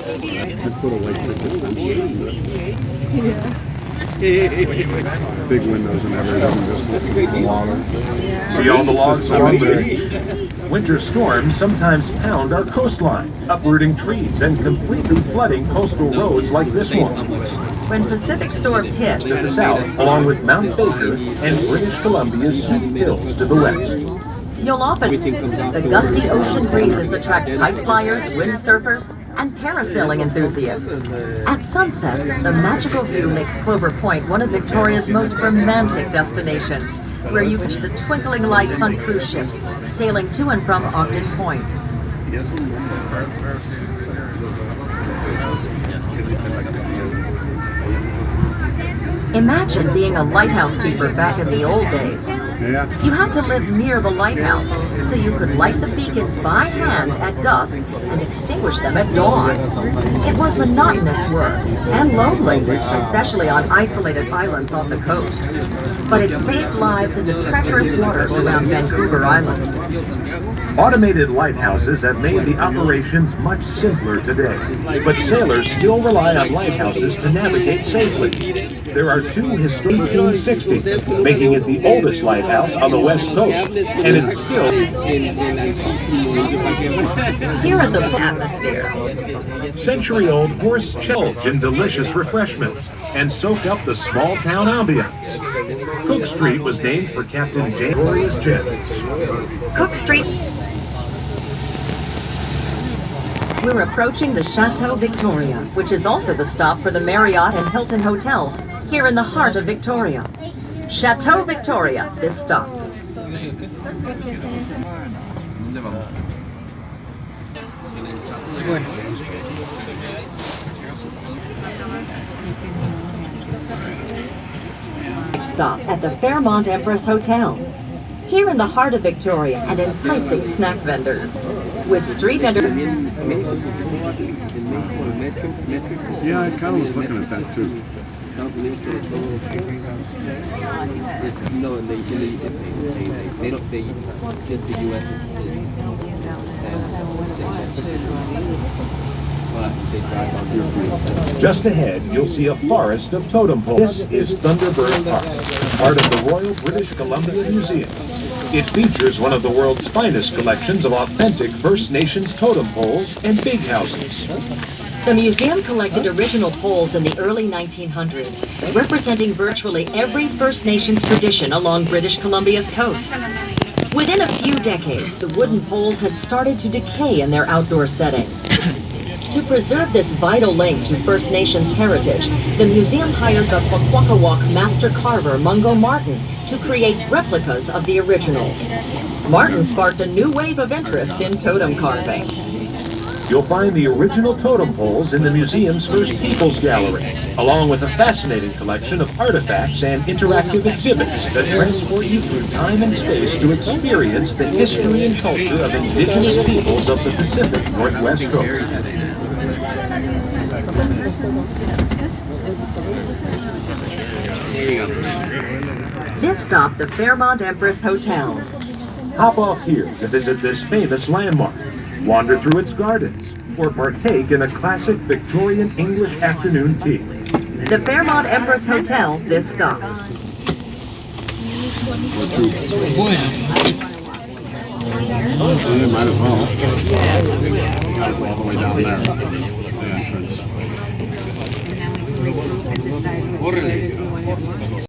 put away big windows and everything, just the water. See all the logs along the beach? Winter storms sometimes pound our coastline, uprooting trees and completely flooding coastal roads like this one. When Pacific storms hit To the south, along with Mount Baker and British Columbia's Sooty Hills to the west. you'll often the gusty ocean breezes attract kite flyers, windsurfers, and parasailing enthusiasts. At sunset, the magical view makes Clover Point one of Victoria's most romantic destinations, where you catch the twinkling lights on cruise ships sailing to and from Ogden Point. Imagine being a lighthouse keeper back in the old days. Yeah. You had to live near the lighthouse, so you could light the beacons by hand at dusk and extinguish them at dawn. It was monotonous work and lonely, especially on isolated islands off the coast. But it saved lives in the treacherous waters around Vancouver Island. Automated lighthouses have made the operations much simpler today, but sailors still rely on lighthouses to navigate safely. There are two historic 1860, making it the oldest lighthouse on the west coast, and it's still Here in the atmosphere. century-old horse chilled in delicious refreshments and soak up the small-town ambiance. Cook Street was named for Captain James Glorious Gems. Cook Street. We're approaching the Chateau Victoria, which is also the stop for the Marriott and Hilton hotels here in the heart of Victoria. Chateau Victoria, this stop. Stop at the Fairmont Empress Hotel. Here in the heart of Victoria, and enticing snack vendors. With street vendors. Yeah, I kind of was looking at that too. No, they don't. They just the U.S. is standard. Just ahead, you'll see a forest of totem poles. This is Thunderbird Park, part of the Royal British Columbia Museum. It features one of the world's finest collections of authentic First Nations totem poles and big houses. The museum collected original poles in the early 1900s, representing virtually every First Nations tradition along British Columbia's coast. Within a few decades, the wooden poles had started to decay in their outdoor setting. To preserve this vital link to First Nations heritage, the museum hired the Kwakwaka'wakw master carver Mungo Martin to create replicas of the originals. Martin sparked a new wave of interest in totem carving. You'll find the original totem poles in the museum's First Peoples Gallery, along with a fascinating collection of artifacts and interactive exhibits that transport you through time and space to experience the history and culture of indigenous peoples of the Pacific Northwest coast. This stop, the Fairmont Empress Hotel. Hop off here to visit this famous landmark, wander through its gardens, or partake in a classic Victorian English afternoon tea. The Fairmont Empress Hotel, this stop. Yeah, might as well. Gotta go all the way down there. The entrance.